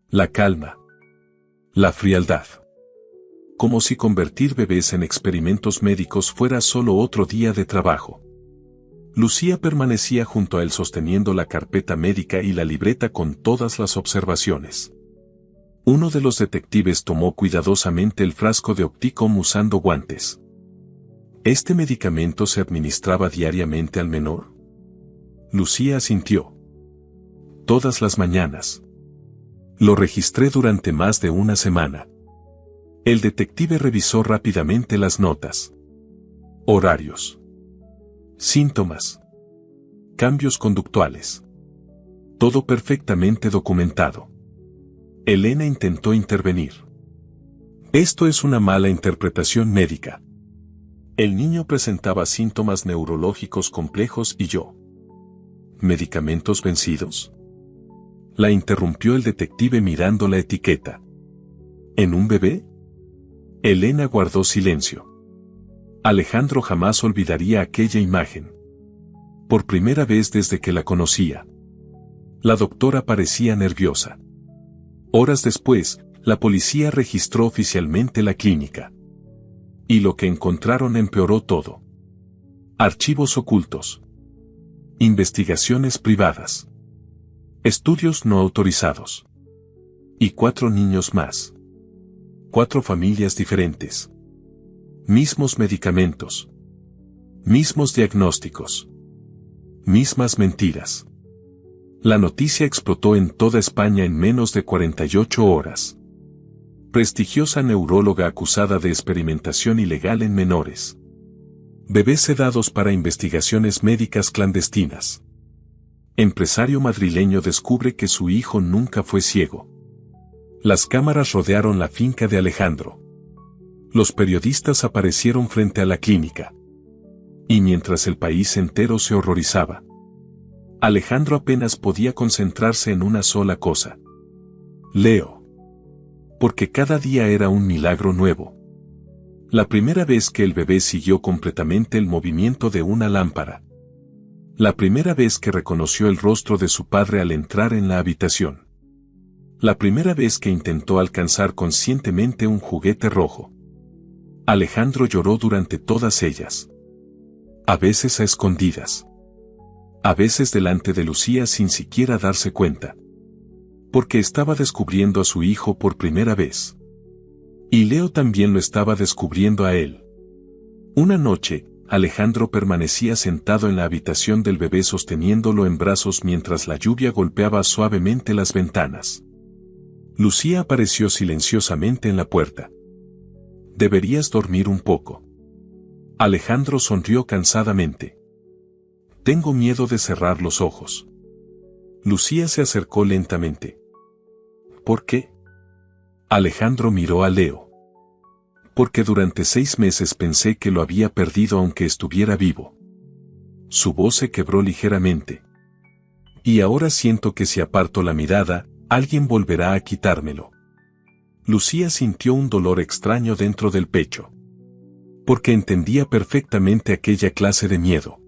La calma. La frialdad. como si convertir bebés en experimentos médicos fuera solo otro día de trabajo. Lucía permanecía junto a él sosteniendo la carpeta médica y la libreta con todas las observaciones. Uno de los detectives tomó cuidadosamente el frasco de Opticom usando guantes. ¿Este medicamento se administraba diariamente al menor? Lucía asintió. Todas las mañanas. Lo registré durante más de una semana. El detective revisó rápidamente las notas. Horarios. Síntomas. Cambios conductuales. Todo perfectamente documentado. Elena intentó intervenir. Esto es una mala interpretación médica. El niño presentaba síntomas neurológicos complejos y yo. ¿Medicamentos vencidos? La interrumpió el detective mirando la etiqueta. ¿En un bebé? Elena guardó silencio. Alejandro jamás olvidaría aquella imagen. Por primera vez desde que la conocía. La doctora parecía nerviosa. Horas después, la policía registró oficialmente la clínica. Y lo que encontraron empeoró todo. Archivos ocultos. Investigaciones privadas. Estudios no autorizados. Y 4 niños más. 4 familias diferentes. Mismos medicamentos. Mismos diagnósticos. Mismas mentiras. La noticia explotó en toda España en menos de 48 horas. Prestigiosa neuróloga acusada de experimentación ilegal en menores. Bebés sedados para investigaciones médicas clandestinas. Empresario madrileño descubre que su hijo nunca fue ciego. Las cámaras rodearon la finca de Alejandro. Los periodistas aparecieron frente a la clínica. Y mientras el país entero se horrorizaba, Alejandro apenas podía concentrarse en una sola cosa. Leo. Porque cada día era un milagro nuevo. La primera vez que el bebé siguió completamente el movimiento de una lámpara. La primera vez que reconoció el rostro de su padre al entrar en la habitación. La primera vez que intentó alcanzar conscientemente un juguete rojo. Alejandro lloró durante todas ellas. A veces a escondidas. A veces delante de Lucía sin siquiera darse cuenta. Porque estaba descubriendo a su hijo por primera vez. Y Leo también lo estaba descubriendo a él. Una noche, Alejandro permanecía sentado en la habitación del bebé sosteniéndolo en brazos mientras la lluvia golpeaba suavemente las ventanas. Lucía apareció silenciosamente en la puerta. Deberías dormir un poco. Alejandro sonrió cansadamente. Tengo miedo de cerrar los ojos. Lucía se acercó lentamente. ¿Por qué? Alejandro miró a Leo. Porque durante 6 meses pensé que lo había perdido aunque estuviera vivo. Su voz se quebró ligeramente. Y ahora siento que si aparto la mirada, alguien volverá a quitármelo. Lucía sintió un dolor extraño dentro del pecho. Porque entendía perfectamente aquella clase de miedo.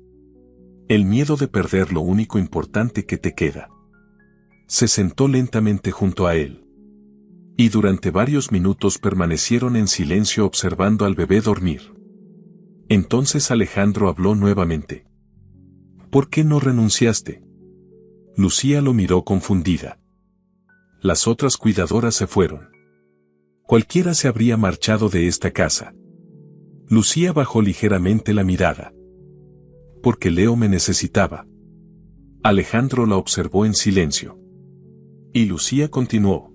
El miedo de perder lo único importante que te queda. Se sentó lentamente junto a él. Y durante varios minutos permanecieron en silencio observando al bebé dormir. Entonces Alejandro habló nuevamente. ¿Por qué no renunciaste? Lucía lo miró confundida. Las otras cuidadoras se fueron. Cualquiera se habría marchado de esta casa. Lucía bajó ligeramente la mirada. Porque Leo me necesitaba. Alejandro la observó en silencio. Y Lucía continuó.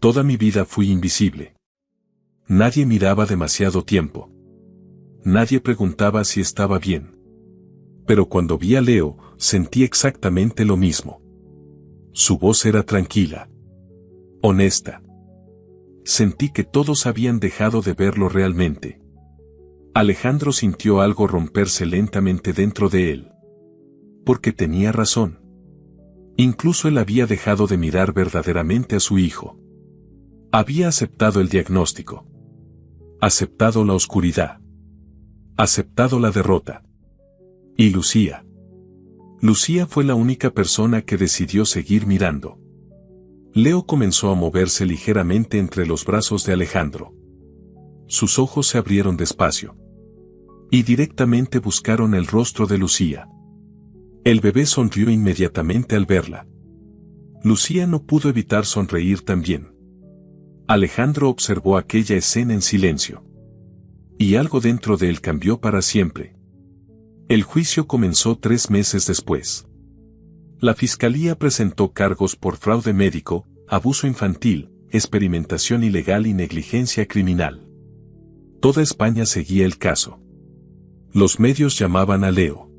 Toda mi vida fui invisible. Nadie miraba demasiado tiempo. Nadie preguntaba si estaba bien. Pero cuando vi a Leo, sentí exactamente lo mismo. Su voz era tranquila. Honesta. Sentí que todos habían dejado de verlo realmente. Alejandro sintió algo romperse lentamente dentro de él. Porque tenía razón. Incluso él había dejado de mirar verdaderamente a su hijo. Había aceptado el diagnóstico. Aceptado la oscuridad. Aceptado la derrota. Y Lucía. Lucía fue la única persona que decidió seguir mirando. Leo comenzó a moverse ligeramente entre los brazos de Alejandro. Sus ojos se abrieron despacio. Y directamente buscaron el rostro de Lucía. El bebé sonrió inmediatamente al verla. Lucía no pudo evitar sonreír también. Alejandro observó aquella escena en silencio. Y algo dentro de él cambió para siempre. El juicio comenzó 3 meses después. La fiscalía presentó cargos por fraude médico, abuso infantil, experimentación ilegal y negligencia criminal. Toda España seguía el caso. Los medios llamaban a Leo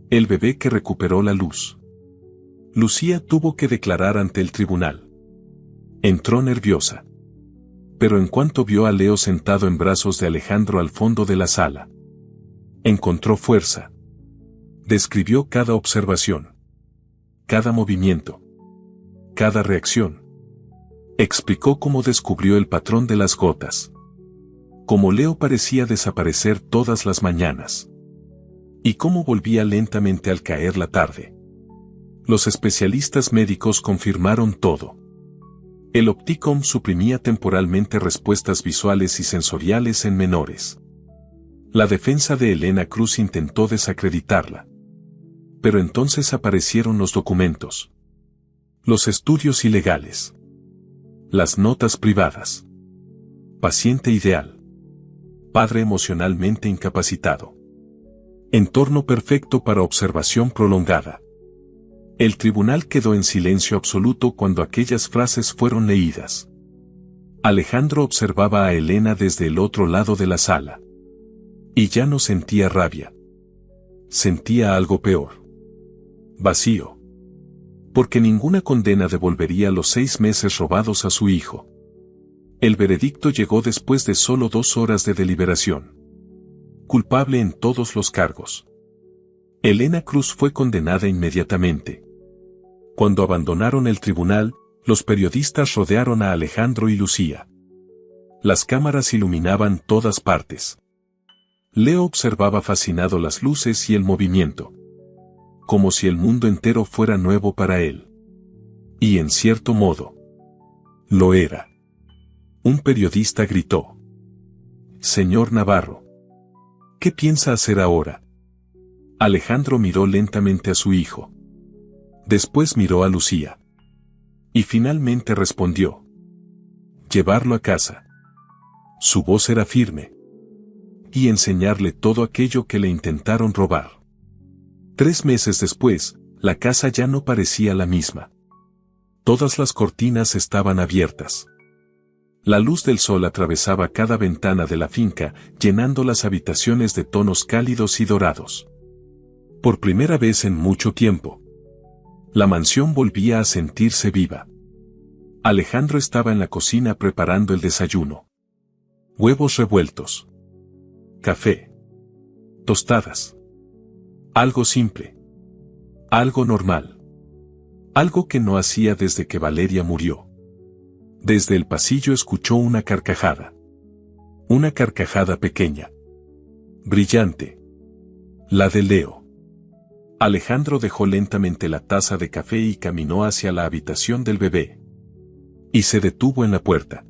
el bebé que recuperó la luz. Lucía tuvo que declarar ante el tribunal. Entró nerviosa. Pero en cuanto vio a Leo sentado en brazos de Alejandro al fondo de la sala, encontró fuerza. Describió cada observación, cada movimiento, cada reacción. Explicó cómo descubrió el patrón de las gotas. Cómo Leo parecía desaparecer todas las mañanas. Y cómo volvía lentamente al caer la tarde. Los especialistas médicos confirmaron todo. El Opticom suprimía temporalmente respuestas visuales y sensoriales en menores. La defensa de Elena Cruz intentó desacreditarla. Pero entonces aparecieron los documentos. Los estudios ilegales. Las notas privadas. Paciente ideal. Padre emocionalmente incapacitado. Entorno perfecto para observación prolongada. El tribunal quedó en silencio absoluto cuando aquellas frases fueron leídas. Alejandro observaba a Elena desde el otro lado de la sala. Y ya no sentía rabia. Sentía algo peor. Vacío. Porque ninguna condena devolvería los 6 meses robados a su hijo. El veredicto llegó después de solo 2 horas de deliberación. Culpable en todos los cargos. Elena Cruz fue condenada inmediatamente. Cuando abandonaron el tribunal, los periodistas rodearon a Alejandro y Lucía. Las cámaras iluminaban todas partes. Leo observaba fascinado las luces y el movimiento. Como si el mundo entero fuera nuevo para él. Y en cierto modo, lo era. Un periodista gritó: «Señor Navarro, ¿qué piensa hacer ahora?». Alejandro miró lentamente a su hijo. Después miró a Lucía. Y finalmente respondió: «Llevarlo a casa». Su voz era firme. Y enseñarle todo aquello que le intentaron robar. 3 meses después, la casa ya no parecía la misma. Todas las cortinas estaban abiertas. La luz del sol atravesaba cada ventana de la finca, llenando las habitaciones de tonos cálidos y dorados. Por primera vez en mucho tiempo, la mansión volvía a sentirse viva. Alejandro estaba en la cocina preparando el desayuno. Huevos revueltos. Café. Tostadas. Algo simple. Algo normal. Algo que no hacía desde que Valeria murió. Desde el pasillo escuchó una carcajada. Una carcajada pequeña. Brillante. La de Leo. Alejandro dejó lentamente la taza de café y caminó hacia la habitación del bebé. Y se detuvo en la puerta.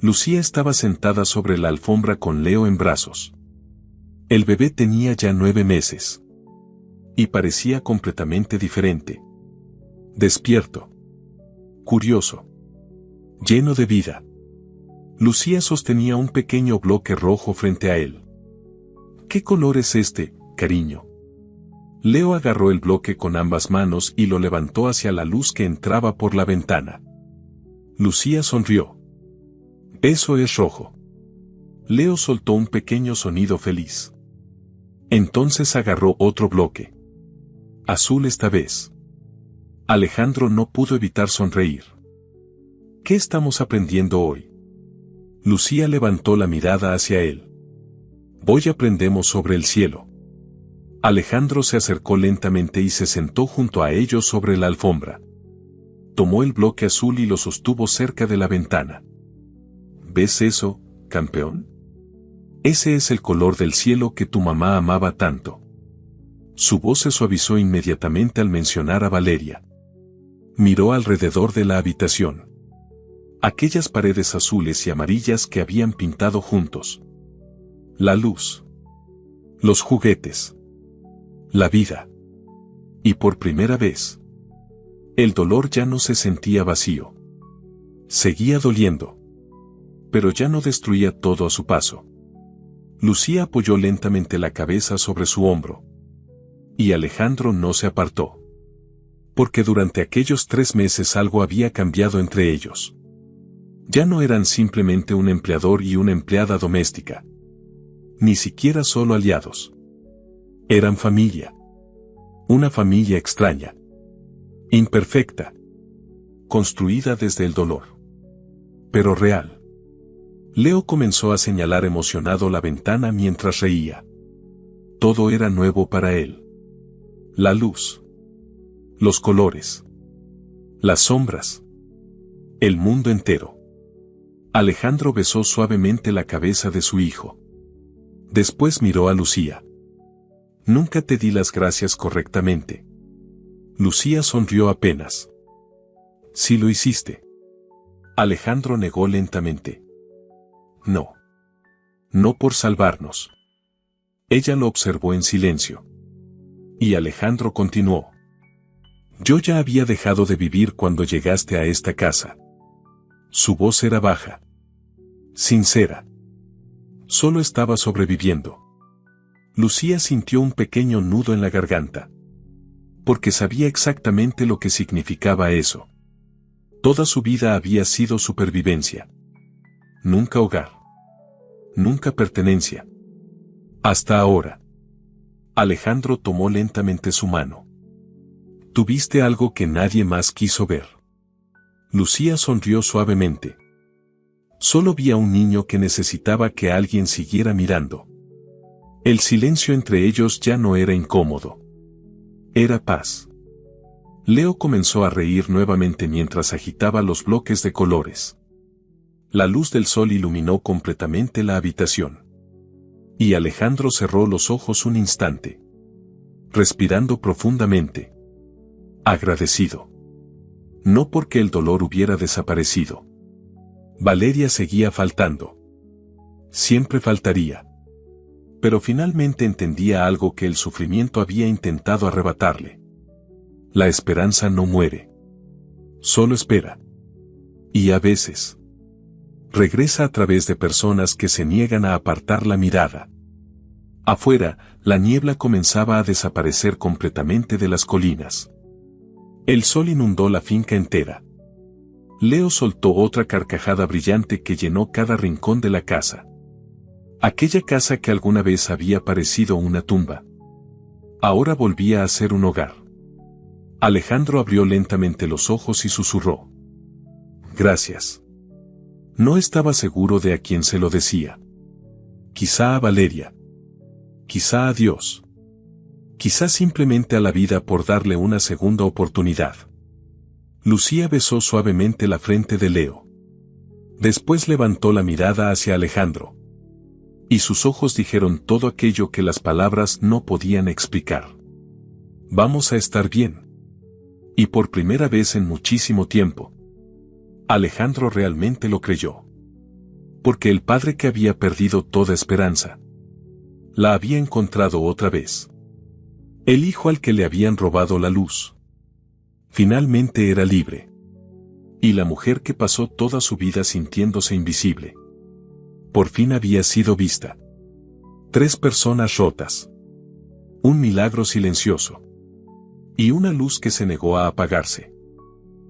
Lucía estaba sentada sobre la alfombra con Leo en brazos. El bebé tenía ya 9 meses. Y parecía completamente diferente. Despierto. Curioso. Lleno de vida. Lucía sostenía un pequeño bloque rojo frente a él. ¿Qué color es este, cariño? Leo agarró el bloque con ambas manos y lo levantó hacia la luz que entraba por la ventana. Lucía sonrió. Eso es rojo. Leo soltó un pequeño sonido feliz. Entonces agarró otro bloque. Azul esta vez. Alejandro no pudo evitar sonreír. ¿Qué estamos aprendiendo hoy? Lucía levantó la mirada hacia él. Hoy aprendemos sobre el cielo. Alejandro se acercó lentamente y se sentó junto a ellos sobre la alfombra. Tomó el bloque azul y lo sostuvo cerca de la ventana. ¿Ves eso, campeón? Ese es el color del cielo que tu mamá amaba tanto. Su voz se suavizó inmediatamente al mencionar a Valeria. Miró alrededor de la habitación. Aquellas paredes azules y amarillas que habían pintado juntos. La luz. Los juguetes. La vida. Y por primera vez, el dolor ya no se sentía vacío. Seguía doliendo. Pero ya no destruía todo a su paso. Lucía apoyó lentamente la cabeza sobre su hombro. Y Alejandro no se apartó. Porque durante aquellos 3 meses algo había cambiado entre ellos. Ya no eran simplemente un empleador y una empleada doméstica. Ni siquiera solo aliados. Eran familia. Una familia extraña. Imperfecta. Construida desde el dolor. Pero real. Leo comenzó a señalar emocionado la ventana mientras reía. Todo era nuevo para él. La luz. Los colores. Las sombras. El mundo entero. Alejandro besó suavemente la cabeza de su hijo. Después miró a Lucía. Nunca te di las gracias correctamente. Lucía sonrió apenas. Sí lo hiciste. Alejandro negó lentamente. No. No por salvarnos. Ella lo observó en silencio. Y Alejandro continuó. Yo ya había dejado de vivir cuando llegaste a esta casa. Su voz era baja. Sincera. Solo estaba sobreviviendo. Lucía sintió un pequeño nudo en la garganta. Porque sabía exactamente lo que significaba eso. Toda su vida había sido supervivencia. Nunca hogar. Nunca pertenencia. Hasta ahora. Alejandro tomó lentamente su mano. Tuviste algo que nadie más quiso ver. Lucía sonrió suavemente. Solo vi a un niño que necesitaba que alguien siguiera mirando. El silencio entre ellos ya no era incómodo. Era paz. Leo comenzó a reír nuevamente mientras agitaba los bloques de colores. La luz del sol iluminó completamente la habitación. Y Alejandro cerró los ojos un instante. Respirando profundamente. Agradecido. No porque el dolor hubiera desaparecido. Valeria seguía faltando. Siempre faltaría. Pero finalmente entendía algo que el sufrimiento había intentado arrebatarle. La esperanza no muere. Solo espera. Y a veces, regresa a través de personas que se niegan a apartar la mirada. Afuera, la niebla comenzaba a desaparecer completamente de las colinas. El sol inundó la finca entera. Leo soltó otra carcajada brillante que llenó cada rincón de la casa. Aquella casa que alguna vez había parecido una tumba. Ahora volvía a ser un hogar. Alejandro abrió lentamente los ojos y susurró. Gracias. No estaba seguro de a quién se lo decía. Quizá a Valeria. Quizá a Dios. Quizá simplemente a la vida por darle una segunda oportunidad. Lucía besó suavemente la frente de Leo. Después levantó la mirada hacia Alejandro. Y sus ojos dijeron todo aquello que las palabras no podían explicar. Vamos a estar bien. Y por primera vez en muchísimo tiempo. Alejandro realmente lo creyó. Porque el padre que había perdido toda esperanza, la había encontrado otra vez. El hijo al que le habían robado la luz. Finalmente era libre. Y la mujer que pasó toda su vida sintiéndose invisible. Por fin había sido vista. 3 personas rotas. Un milagro silencioso. Y una luz que se negó a apagarse.